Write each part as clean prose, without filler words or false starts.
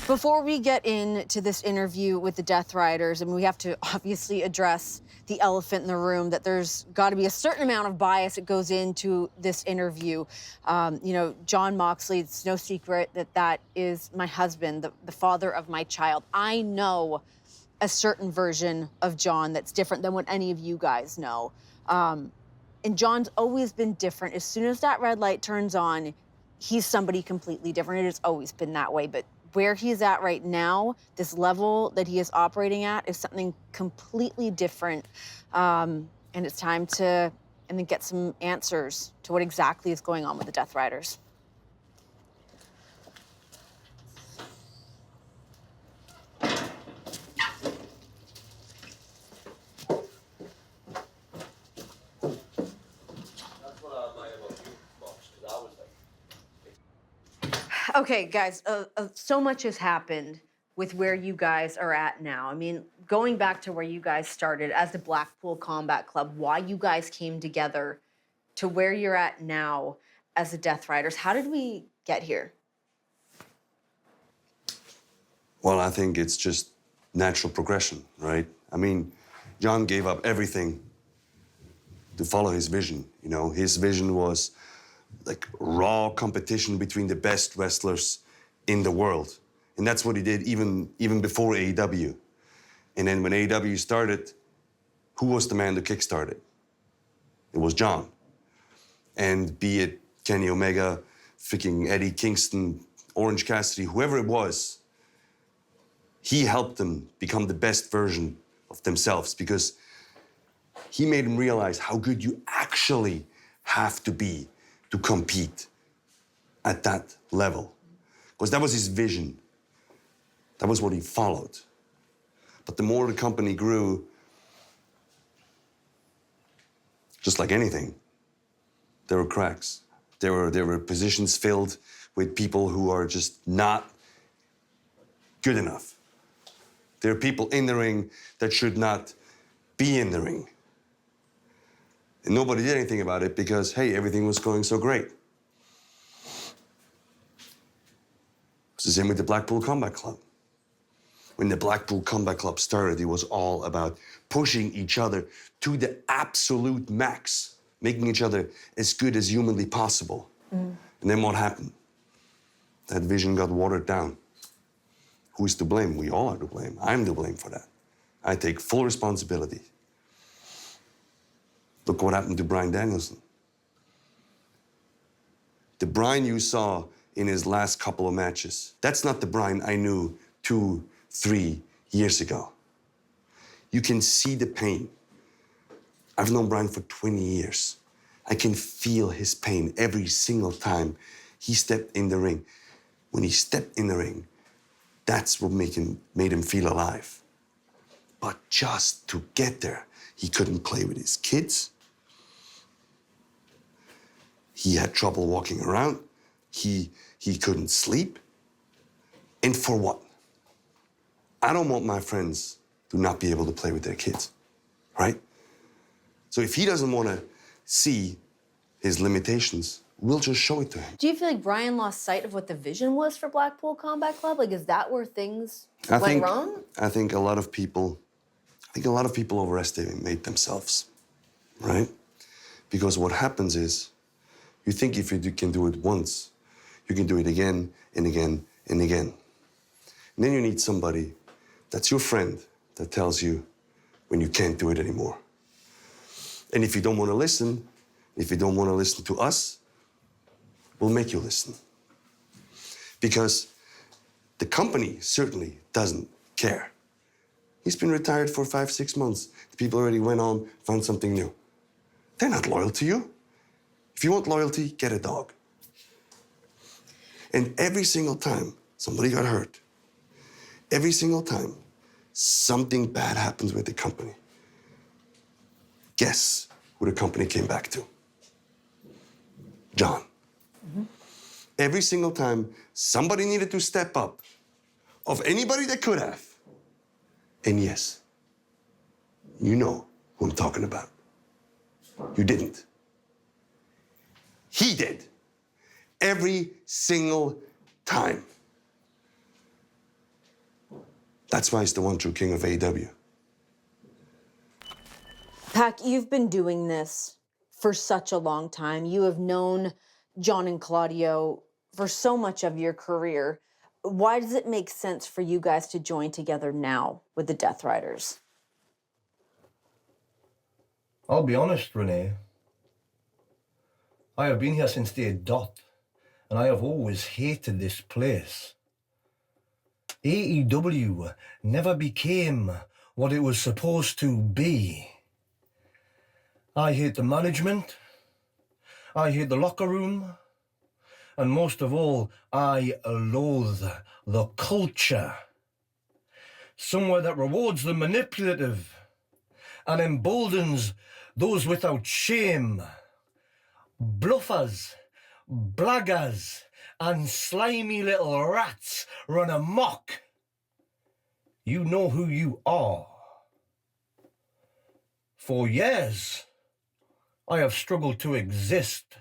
Before we get into this interview with the Death Riders, and we have to obviously address the elephant in the room, that there's got to be a certain amount of bias that goes into this interview. You know, Jon Moxley, it's no secret that that is my husband, the father of my child. I know a certain version of Jon that's different than what any of you guys know. And Jon's always been different. As soon as that red light turns on, he's somebody completely different. It has always been that way. But where he's at right now, this level that he is operating at, is something completely different. And it's time to get some answers to what exactly is going on with the Death Riders. Okay, guys, so much has happened with where you guys are at now. I mean, going back to where you guys started as the Blackpool Combat Club, why you guys came together, to where you're at now as the Death Riders. How did we get here? Well, I think it's just natural progression, right? I mean, Jon gave up everything to follow his vision. You know, his vision was like raw competition between the best wrestlers in the world. And that's what he did even before AEW. And then when AEW started, who was the man to kickstart it? It was Jon. And be it Kenny Omega, freaking Eddie Kingston, Orange Cassidy, whoever it was, he helped them become the best version of themselves, because he made them realize how good you actually have to be to compete at that level. Because that was his vision. That was what he followed. But the more the company grew, just like anything, there were cracks. There were positions filled with people who are just not good enough. There are people in the ring that should not be in the ring. And nobody did anything about it because, hey, everything was going so great. It's the same with the Blackpool Combat Club. When the Blackpool Combat Club started, it was all about pushing each other to the absolute max, making each other as good as humanly possible. And then what happened? That vision got watered down. Who is to blame? We all are to blame. I'm to blame for that. I take full responsibility. Look what happened to Bryan Danielson. The Bryan you saw in his last couple of matches, that's not the Bryan I knew 2, 3 years ago. You can see the pain. I've known Bryan for 20 years. I can feel his pain every single time he stepped in the ring. When he stepped in the ring, that's what made him feel alive. But just to get there, he couldn't play with his kids. He had trouble walking around. He couldn't sleep. And for what? I don't want my friends to not be able to play with their kids, right? So if he doesn't want to see his limitations, we'll just show it to him. Do you feel like Bryan lost sight of what the vision was for Blackpool Combat Club? Like, is that where things went wrong? I think a lot of people overestimate themselves, right? Because what happens is, you think if you can do it once, you can do it again and again and again. And then you need somebody that's your friend that tells you when you can't do it anymore. And if you don't want to listen, if you don't want to listen to us, we'll make you listen. Because the company certainly doesn't care. He's been retired for 5, 6 months. The people already went on, found something new. They're not loyal to you. If you want loyalty, get a dog. And every single time somebody got hurt, every single time something bad happens with the company, guess who the company came back to? Jon. Every single time somebody needed to step up, of anybody that could have, and yes, you know who I'm talking about. You didn't. He did. Every single time. That's why he's the one true king of AEW. Pac, you've been doing this for such a long time. You have known Jon and Claudio for so much of your career. Why does it make sense for you guys to join together now with the Death Riders? I'll be honest, Renee. I have been here since day dot, and I have always hated this place. AEW never became what it was supposed to be. I hate the management, I hate the locker room, and most of all, I loathe the culture. Somewhere that rewards the manipulative and emboldens those without shame. Bluffers, blaggers, and slimy little rats run amok. You know who you are. For years, I have struggled to exist,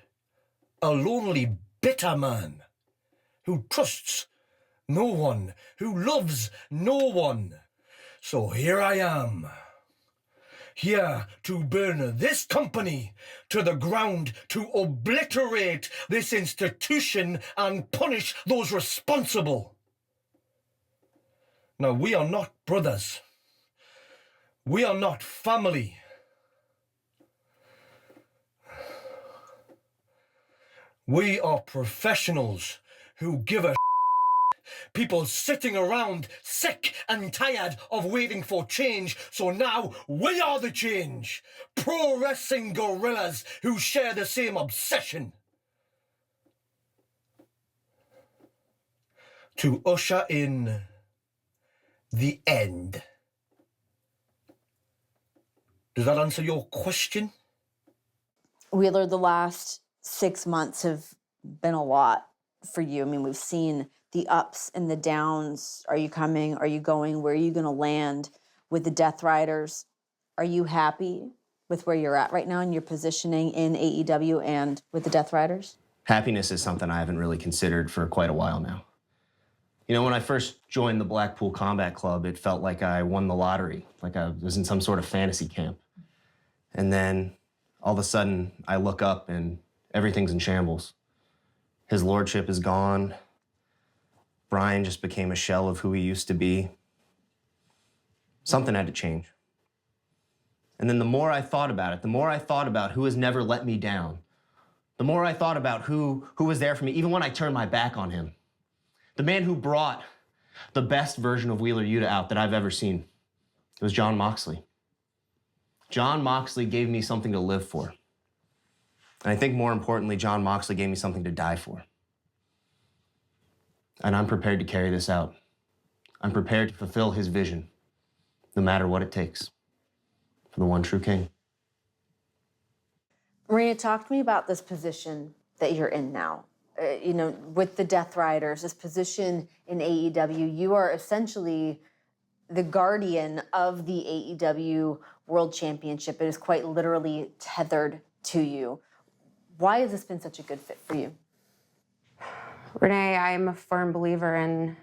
a lonely, bitter man who trusts no one, who loves no one. So here I am, here to burn this company to the ground, to obliterate this institution and punish those responsible. Now, we are not brothers. We are not family. We are professionals who give a people sitting around sick and tired of waiting for change, so now we are the change. Pro wrestling gorillas who share the same obsession to usher in the end. Does that answer your question? Wheeler, the last 6 months have been a lot for you. I mean, we've seen the ups and the downs. Are you coming? Are you going? Where are you going to land with the Death Riders? Are you happy with where you're at right now in your positioning in AEW and with the Death Riders? Happiness is something I haven't really considered for quite a while now. You know, when I first joined the Blackpool Combat Club, it felt like I won the lottery, like I was in some sort of fantasy camp. And then all of a sudden, I look up and everything's in shambles. His lordship is gone. Brian just became a shell of who he used to be. Something had to change. And then the more I thought about it, the more I thought about who has never let me down, the more I thought about who was there for me, even when I turned my back on him. The man who brought the best version of Wheeler Yuta out that I've ever seen. It was Jon Moxley. Jon Moxley gave me something to live for. And I think more importantly, Jon Moxley gave me something to die for. And I'm prepared to carry this out. I'm prepared to fulfill his vision, no matter what it takes, for the one true king. Marina, talk to me about this position that you're in now. You know, with the Death Riders, this position in AEW, you are essentially the guardian of the AEW World Championship. It is quite literally tethered to you. Why has this been such a good fit for you? Renee, I am a firm believer in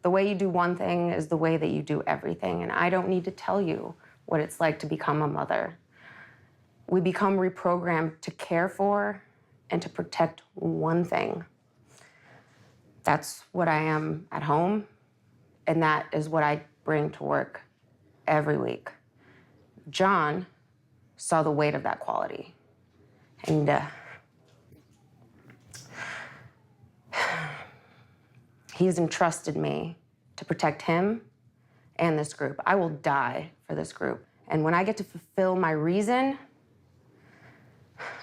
the way you do one thing is the way that you do everything. And I don't need to tell you what it's like to become a mother. We become reprogrammed to care for and to protect one thing. That's what I am at home, and that is what I bring to work every week. Jon saw the weight of that quality, and he's entrusted me to protect him and this group. I will die for this group. And when I get to fulfill my reason,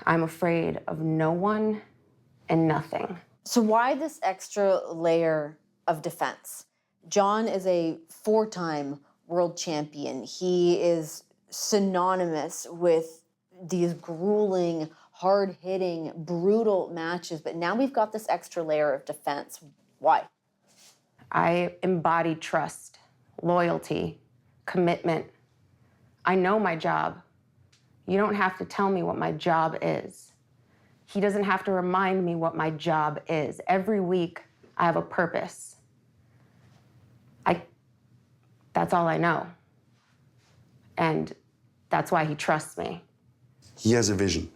I'm afraid of no one and nothing. So why this extra layer of defense? Jon is a 4-time world champion. He is synonymous with these grueling, hard-hitting, brutal matches. But now we've got this extra layer of defense. Why? I embody trust, loyalty, commitment. I know my job. You don't have to tell me what my job is. He doesn't have to remind me what my job is. Every week, I have a purpose. That's all I know. And that's why he trusts me. He has a vision.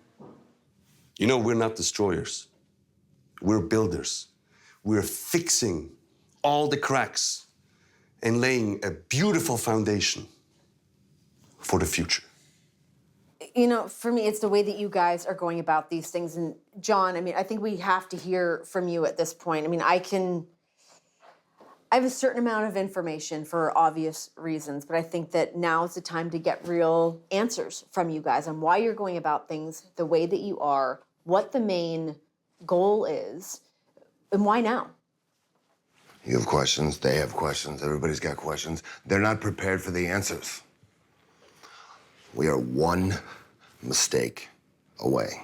You know, we're not destroyers. We're builders. We're fixing all the cracks and laying a beautiful foundation for the future. You know, for me, it's the way that you guys are going about these things. And Jon, I mean, I think we have to hear from you at this point. I mean, I have a certain amount of information for obvious reasons, but I think that now is the time to get real answers from you guys on why you're going about things the way that you are, what the main goal is, and why now? You have questions, they have questions, everybody's got questions. They're not prepared for the answers. We are one mistake away.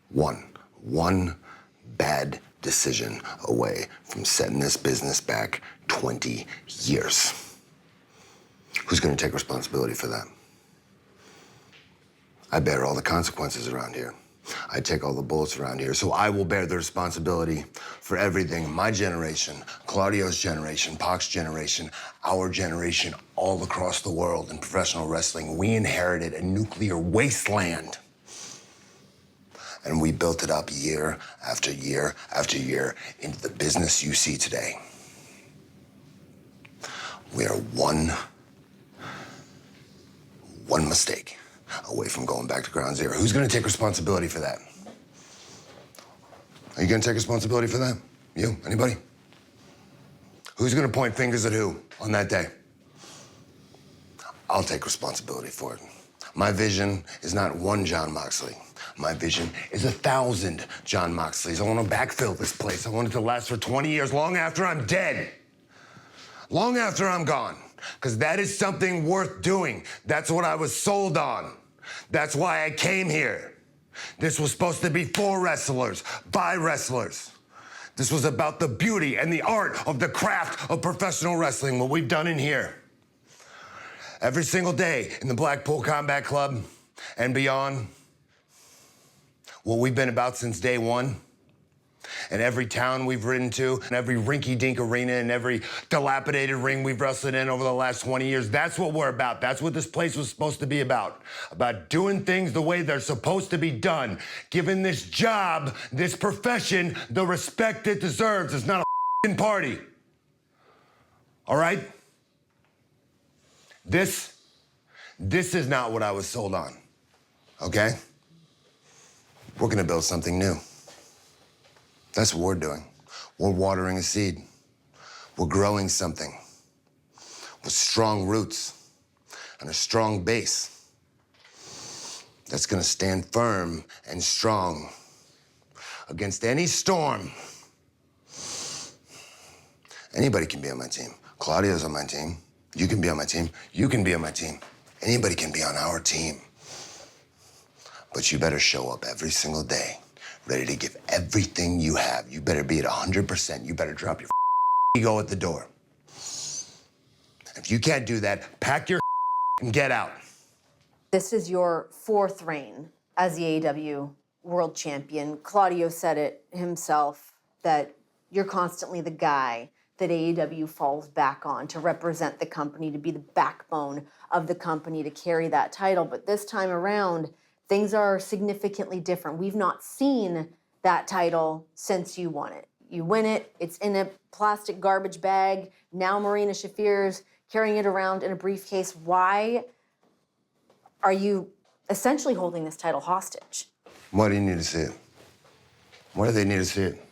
One bad decision away from setting this business back 20 years. Who's gonna take responsibility for that? I bear all the consequences around here. I take all the bullets around here, so I will bear the responsibility for everything my generation, Claudio's generation, Pac's generation, our generation, all across the world in professional wrestling. We inherited a nuclear wasteland. And we built it up year after year after year into the business you see today. We are one mistake away from going back to ground zero. Who's gonna take responsibility for that? Are you gonna take responsibility for that? You? Anybody? Who's gonna point fingers at who on that day? I'll take responsibility for it. My vision is not one Jon Moxley. My vision is 1,000 Jon Moxleys. I want to backfill this place. I want it to last for 20 years, long after I'm dead. Long after I'm gone. Because that is something worth doing. That's what I was sold on. That's why I came here. This was supposed to be for wrestlers, by wrestlers. This was about the beauty and the art of the craft of professional wrestling, what we've done in here. Every single day in the Blackpool Combat Club and beyond, what we've been about since day one. And every town we've ridden to, and every rinky-dink arena, and every dilapidated ring we've wrestled in over the last 20 years, that's what we're about. That's what this place was supposed to be about. About doing things the way they're supposed to be done. Giving this job, this profession, the respect it deserves. It's not a f***ing party. All right? This is not what I was sold on, okay? We're gonna build something new. That's what we're doing. We're watering a seed. We're growing something with strong roots and a strong base that's gonna stand firm and strong against any storm. Anybody can be on my team. Claudio's on my team. You can be on my team. You can be on my team. Anybody can be on our team. But you better show up every single day, ready to give everything you have. You better be at 100%. You better drop your ego at the door. If you can't do that, pack your and get out. This is your fourth reign as the AEW World Champion. Claudio said it himself that you're constantly the guy that AEW falls back on to represent the company, to be the backbone of the company, to carry that title. But this time around, things are significantly different. We've not seen that title since you won it. You win it, it's in a plastic garbage bag. Now Marina Shafir's carrying it around in a briefcase. Why are you essentially holding this title hostage? Why do you need to see it? Why do they need to see it?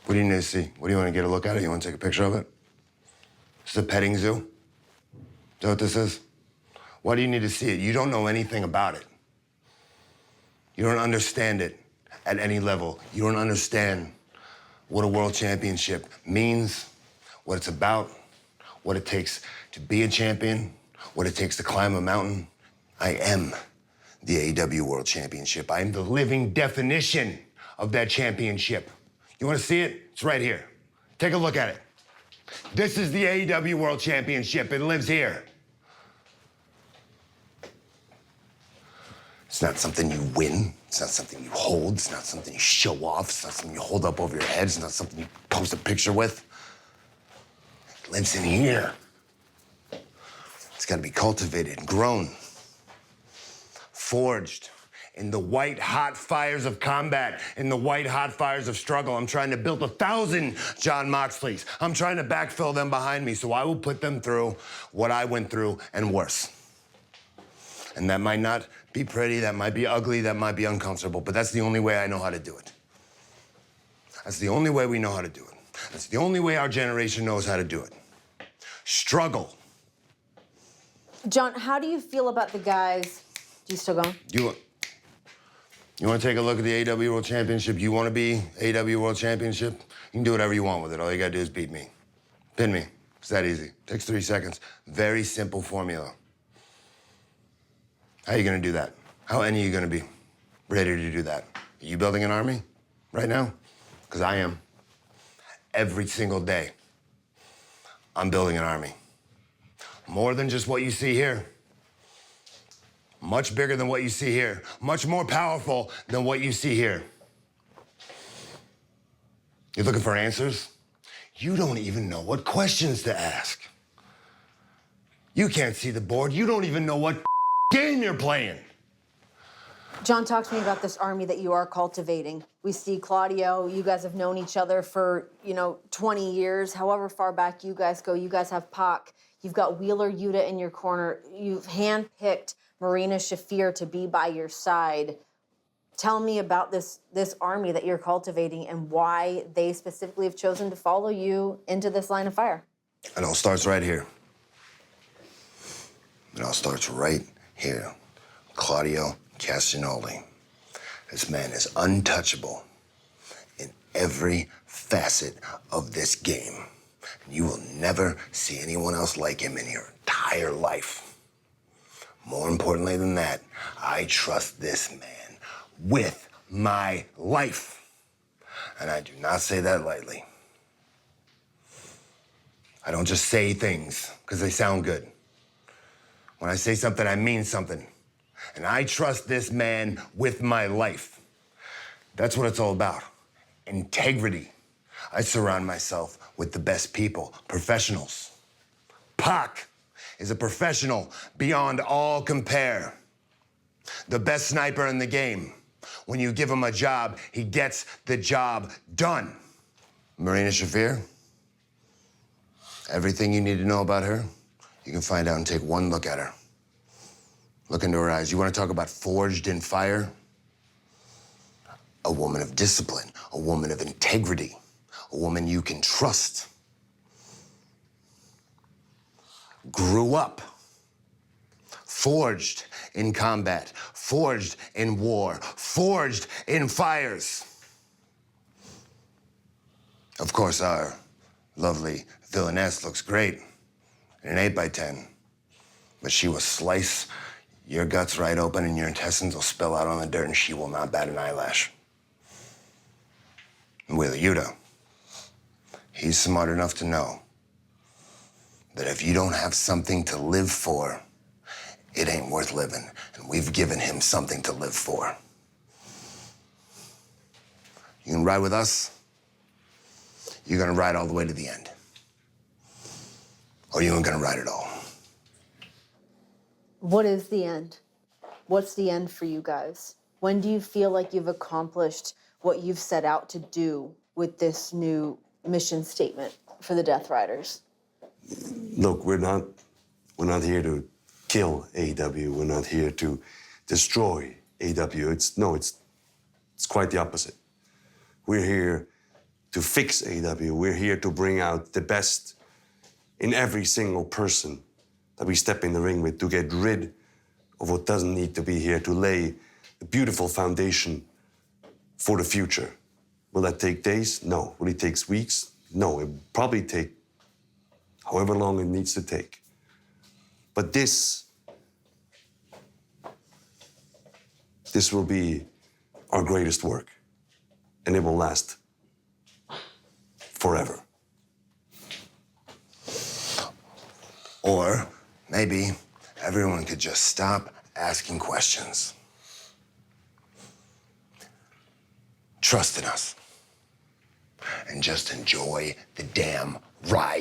What do you need to see? What do you want to get a look at it? You want to take a picture of it? This is a petting zoo? Is that what this is? Why do you need to see it? You don't know anything about it. You don't understand it at any level. You don't understand what a world championship means, what it's about, what it takes to be a champion, what it takes to climb a mountain. I am the AEW World Championship. I am the living definition of that championship. You want to see it? It's right here. Take a look at it. This is the AEW World Championship. It lives here. It's not something you win. It's not something you hold. It's not something you show off. It's not something you hold up over your head. It's not something you post a picture with. It lives in here. It's got to be cultivated, grown, forged in the white hot fires of combat, in the white hot fires of struggle. I'm trying to build 1,000 Jon Moxleys. I'm trying to backfill them behind me, so I will put them through what I went through and worse. And that might not be pretty, that might be ugly, that might be uncomfortable, but that's the only way I know how to do it. That's the only way we know how to do it. That's the only way our generation knows how to do it. Struggle. Jon, how do you feel about the guys? You still going? You want to take a look at the AEW World Championship? You want to be AEW World Championship? You can do whatever you want with it. All you got to do is beat me. Pin me. It's that easy. Takes 3 seconds. Very simple formula. How are you going to do that? How any are you going to be ready to do that? Are you building an army right now? Because I am. Every single day, I'm building an army. More than just what you see here. Much bigger than what you see here. Much more powerful than what you see here. You're looking for answers? You don't even know what questions to ask. You can't see the board. You don't even know what game you're playing. Jon, talk to me about this army that you are cultivating. We see Claudio, you guys have known each other for, 20 years, however far back you guys go. You guys have Pac. You've got Wheeler Yuta in your corner. You've handpicked Marina Shafir to be by your side. Tell me about this army that you're cultivating and why they specifically have chosen to follow you into this line of fire. It all starts right here. It all starts right here. Claudio Castagnoli. This man is untouchable in every facet of this game. You will never see anyone else like him in your entire life. More importantly than that, I trust this man with my life. And I do not say that lightly. I don't just say things because they sound good. When I say something, I mean something. And I trust this man with my life. That's what it's all about. Integrity. I surround myself with the best people, professionals. Pac is a professional beyond all compare. The best sniper in the game. When you give him a job, he gets the job done. Marina Shafir, everything you need to know about her, you can find out and take one look at her. Look into her eyes. You want to talk about forged in fire? A woman of discipline, a woman of integrity, a woman you can trust. Grew up, forged in combat, forged in war, forged in fires. Of course, our lovely villainess looks great in an 8x10, but she will slice your guts right open and your intestines will spill out on the dirt and she will not bat an eyelash. And Wheeler Yuta, he's smart enough to know that if you don't have something to live for, it ain't worth living. And we've given him something to live for. You can ride with us, you're gonna ride all the way to the end. Or you ain't gonna ride at all. What is the end? What's the end for you guys? When do you feel like you've accomplished what you've set out to do with this new mission statement for the Death Riders? Look, we're not here to kill AEW. We're not here to destroy AEW. It's quite the opposite. We're here to fix AEW. We're here to bring out the best in every single person that we step in the ring with, to get rid of what doesn't need to be here, to lay a beautiful foundation for the future. Will that take days? No. Will it take weeks? No. It will probably take however long it needs to take. But this will be our greatest work, and it will last forever. Or maybe everyone could just stop asking questions. Trust in us. And just enjoy the damn ride.